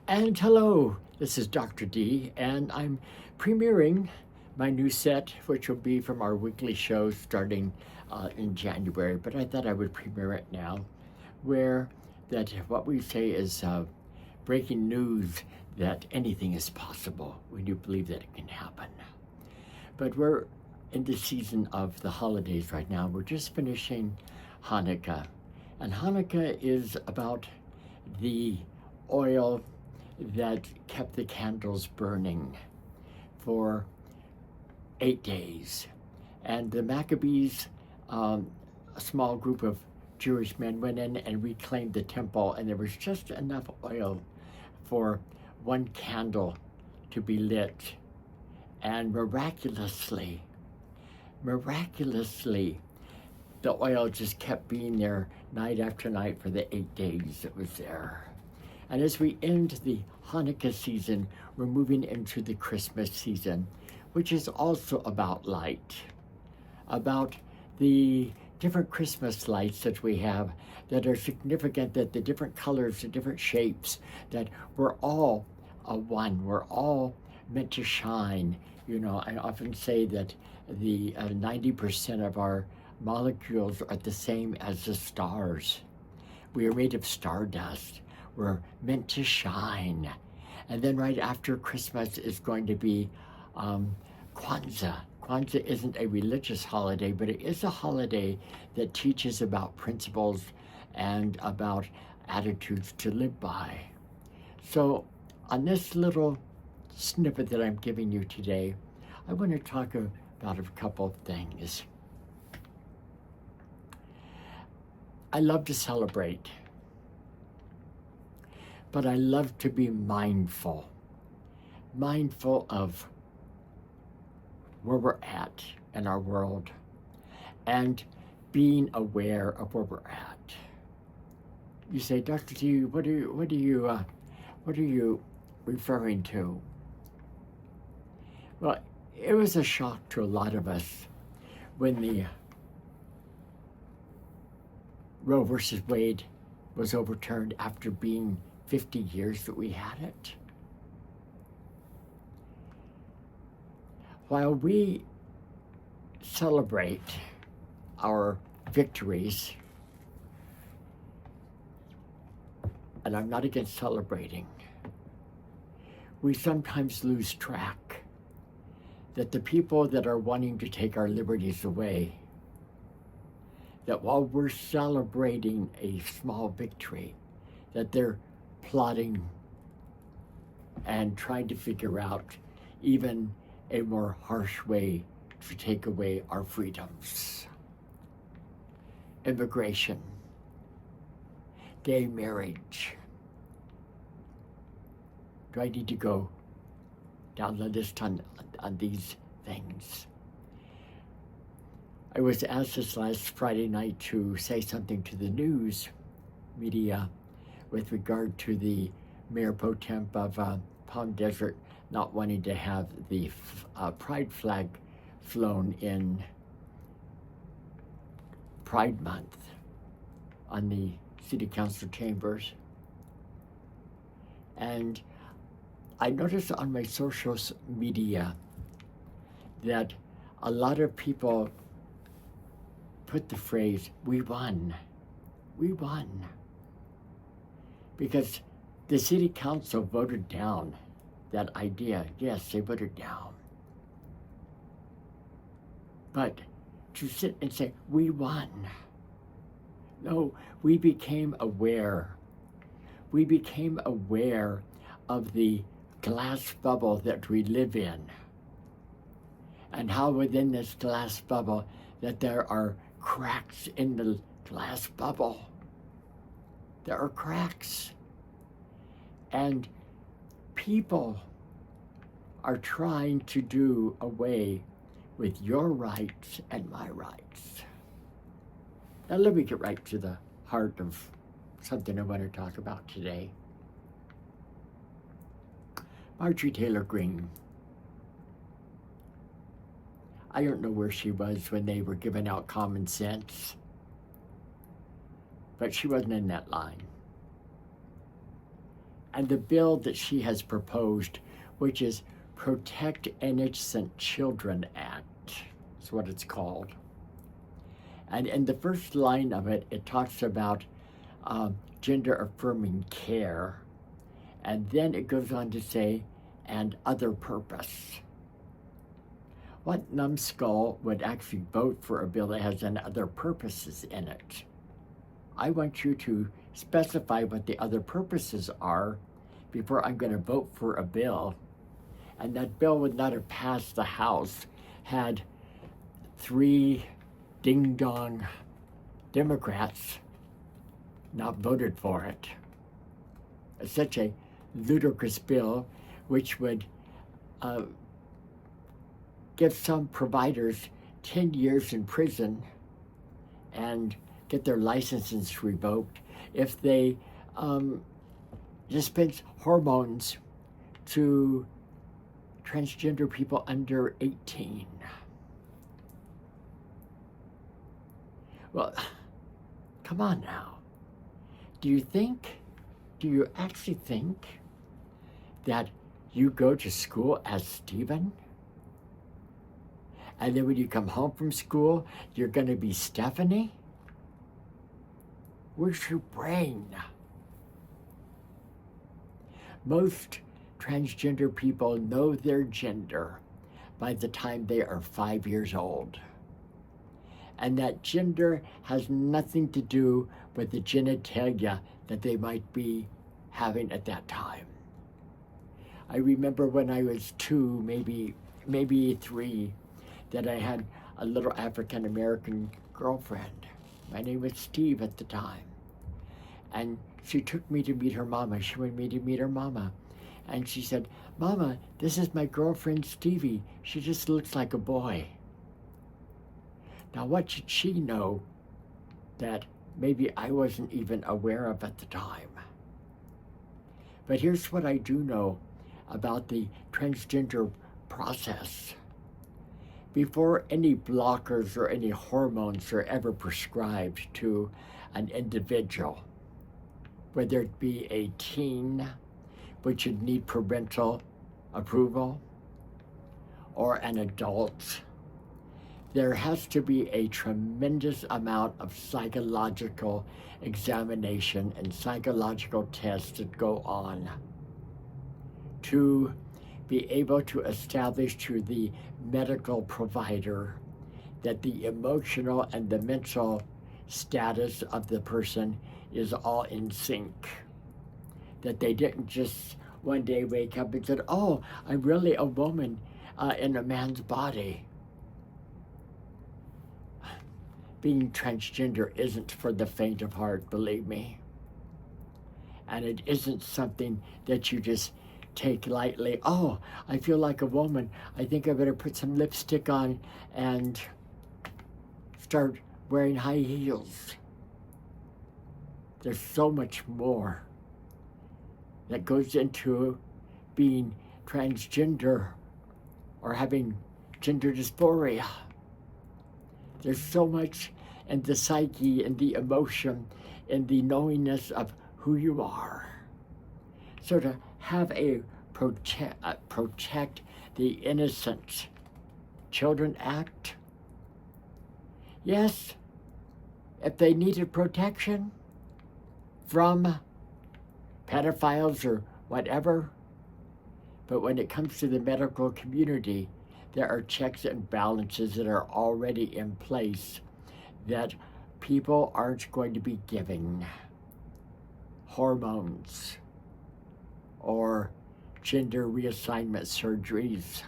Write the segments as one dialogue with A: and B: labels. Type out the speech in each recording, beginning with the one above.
A: And hello, this is Dr. D, and I'm premiering my new set, which will be from our weekly show starting in January. But I thought I would premiere it now, where that what we say is breaking news that anything is possible when you believe that it can happen. But we're in the season of the holidays right now. We're just finishing Hanukkah, and Hanukkah is about the oil that kept the candles burning for 8 days. And the Maccabees, a small group of Jewish men, went in and reclaimed the temple, and there was just enough oil for one candle to be lit. And miraculously, the oil just kept being there night after night for the 8 days it was there. And as we end the Hanukkah season, we're moving into the Christmas season, which is also about light, about the different Christmas lights that we have that are significant, that the different colors, the different shapes, that we're all one, we're all meant to shine. You know, I often say that the 90% of our molecules are the same as the stars. We are made of stardust. We're meant to shine. And then right after Christmas is going to be Kwanzaa. Kwanzaa isn't a religious holiday, but it is a holiday that teaches about principles and about attitudes to live by. So on this little snippet that I'm giving you today, I want to talk about a couple of things. I love to celebrate, but I love to be mindful of where we're at in our world and being aware of where we're at. You say, Dr. T, what are you referring to? Well, it was a shock to a lot of us when the Roe versus Wade was overturned after being 50 years that we had it. While we celebrate our victories, and I'm not against celebrating, we sometimes lose track that the people that are wanting to take our liberties away, that while we're celebrating a small victory, that they're plotting and trying to figure out even a more harsh way to take away our freedoms. Immigration, gay marriage. Do I need to go down the list on these things? I was asked this last Friday night to say something to the news media with regard to the Mayor Pro Temp of Palm Desert not wanting to have the Pride flag flown in Pride Month on the City Council chambers. And I noticed on my social media that a lot of people put the phrase, "We won, we won," because the City Council voted down that idea. Yes, they voted down. But to sit and say, "We won." No, we became aware. We became aware of the glass bubble that we live in, and how within this glass bubble that there are cracks in the glass bubble. There are cracks. And people are trying to do away with your rights and my rights. Now let me get right to the heart of something I want to talk about today. Marjorie Taylor Greene. I don't know where she was when they were giving out common sense, but she wasn't in that line. And the bill that she has proposed, which is Protect Innocent Children Act, is what it's called. And in the first line of it, it talks about gender affirming care. And then it goes on to say, and other purpose. What numbskull would actually vote for a bill that has other purposes in it? I want you to specify what the other purposes are before I'm going to vote for a bill. And that bill would not have passed the House had 3 ding-dong Democrats not voted for it. It's such a ludicrous bill, which would give some providers 10 years in prison and get their licenses revoked if they dispense hormones to transgender people under 18. Well, come on now. Do you actually think that you go to school as Stephen? And then when you come home from school, you're going to be Stephanie? Where's your brain? Most transgender people know their gender by the time they are 5 years old. And that gender has nothing to do with the genitalia that they might be having at that time. I remember when I was 2, maybe 3, that I had a little African-American girlfriend. My name was Steve at the time. And she took me to meet her mama. She wanted me to meet her mama. And she said, "Mama, this is my girlfriend Stevie. She just looks like a boy." Now, what should she know that maybe I wasn't even aware of at the time? But here's what I do know about the transgender process. Before any blockers or any hormones are ever prescribed to an individual, whether it be a teen, which would need parental approval, or an adult, there has to be a tremendous amount of psychological examination and psychological tests that go on to be able to establish to the medical provider that the emotional and the mental status of the person is all in sync. That they didn't just one day wake up and said, "Oh, I'm really a woman in a man's body." Being transgender isn't for the faint of heart, believe me. And it isn't something that you just take lightly. "Oh, I feel like a woman. I think I better put some lipstick on and start wearing high heels." There's so much more that goes into being transgender or having gender dysphoria. There's so much in the psyche and the emotion and the knowingness of who you are. So to have a Protect the Innocent Children Act, yes, if they needed protection from pedophiles or whatever, but when it comes to the medical community, there are checks and balances that are already in place that people aren't going to be giving hormones or gender reassignment surgeries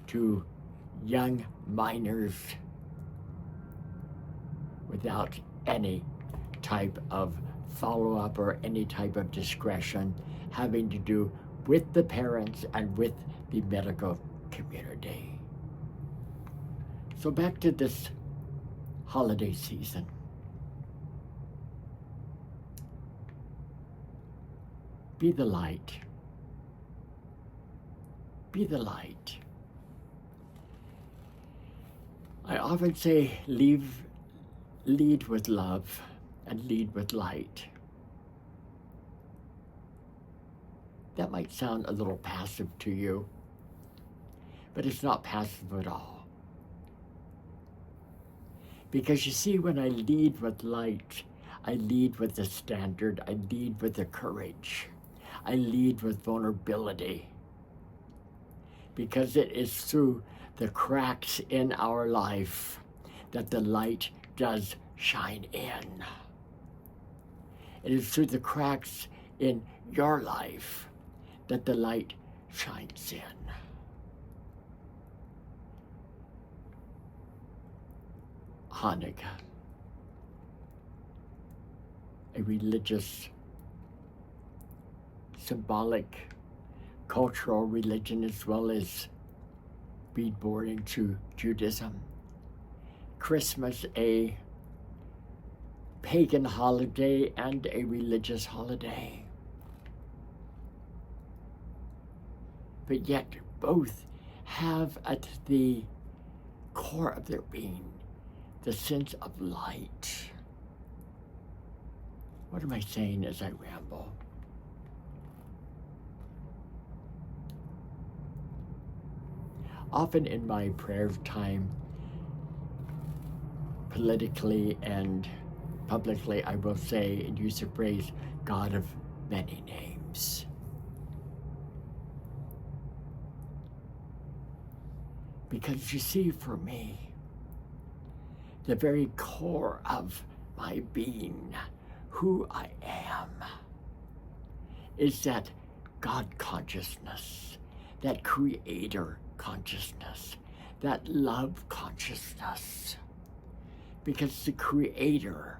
A: to young minors without any type of follow-up or any type of discretion having to do with the parents and with the medical community. So back to this holiday season. Be the light. Be the light. I often say lead with love and lead with light. That might sound a little passive to you, but it's not passive at all. Because you see, when I lead with light, I lead with the standard, I lead with the courage, I lead with vulnerability. Because it is through the cracks in our life that the light does shine in. It is through the cracks in your life that the light shines in. Hanukkah, a religious, symbolic, cultural religion, as well as being born into Judaism. Christmas, a pagan holiday and a religious holiday. But yet both have at the core of their being the sense of light. What am I saying as I ramble? Often in my prayer time, politically and publicly, I will say and use the phrase, God of many names. Because you see, for me, the very core of my being, who I am, is that God consciousness, that creator consciousness, that love consciousness. Because the creator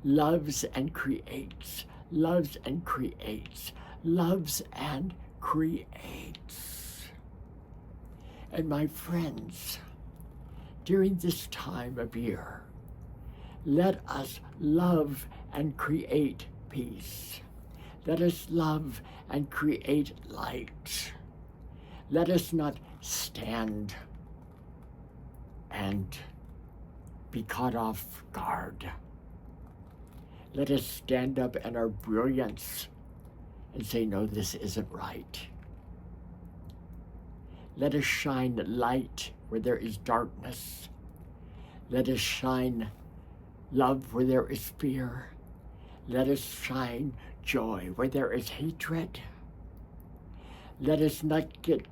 A: loves and creates, loves and creates, loves and creates. And my friends, during this time of year, let us love and create peace. Let us love and create light. Let us not stand and be caught off guard. Let us stand up in our brilliance and say, no, this isn't right. Let us shine light where there is darkness. Let us shine love where there is fear. Let us shine joy where there is hatred. Let us not get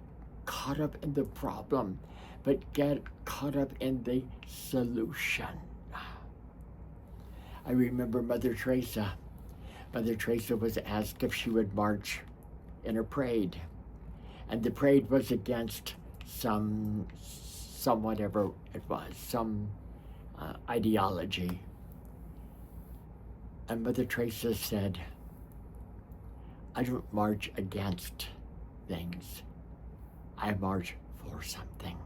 A: caught up in the problem, but get caught up in the solution. I remember Mother Teresa. Mother Teresa was asked if she would march in a parade. And the parade was against some whatever it was, some ideology. And Mother Teresa said, I don't march against things. I march for something.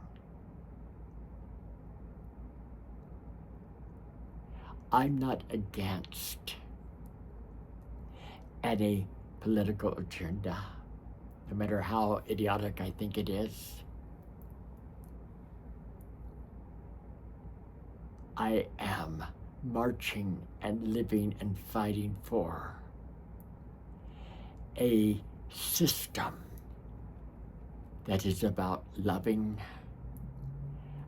A: I'm not against any political agenda, no matter how idiotic I think it is. I am marching and living and fighting for a system that is about loving,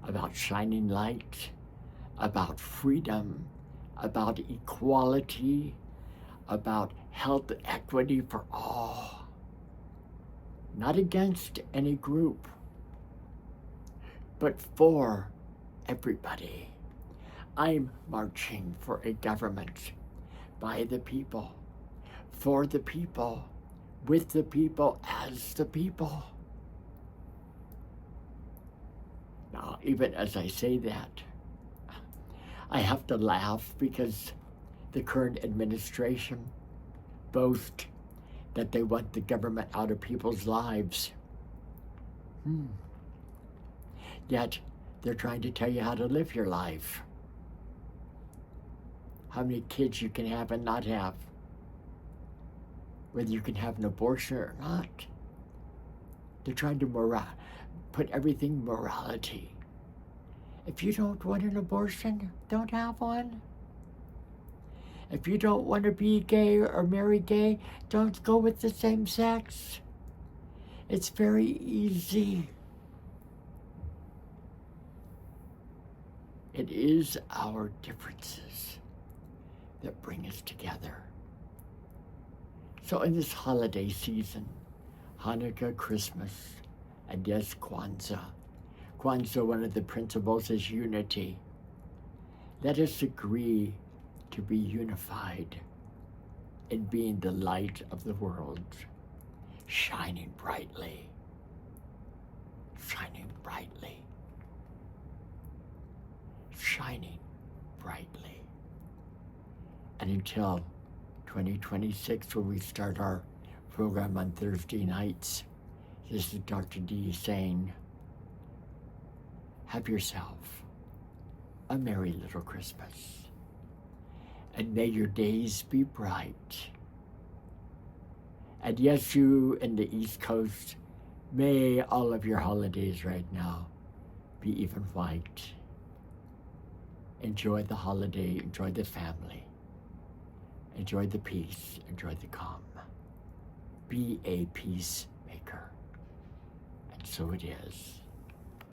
A: about shining light, about freedom, about equality, about health equity for all. Not against any group, but for everybody. I'm marching for a government by the people, for the people, with the people, as the people. Now, even as I say that, I have to laugh because the current administration boasts that they want the government out of people's lives. Yet, they're trying to tell you how to live your life. How many kids you can have and not have. Whether you can have an abortion or not. They're trying to put everything morality. If you don't want an abortion, don't have one. If you don't want to be gay or marry gay, don't go with the same sex. It's very easy. It is our differences that bring us together. So in this holiday season, Hanukkah, Christmas, and yes, Kwanzaa. Kwanzaa, one of the principles is unity. Let us agree to be unified in being the light of the world, shining brightly, shining brightly, shining brightly. And until 2026, when we start our program on Thursday nights, this is Dr. D saying, have yourself a merry little Christmas. And may your days be bright. And yes, you in the East Coast, may all of your holidays right now be even white. Enjoy the holiday, enjoy the family, enjoy the peace, enjoy the calm. Be a peacemaker. And so it is.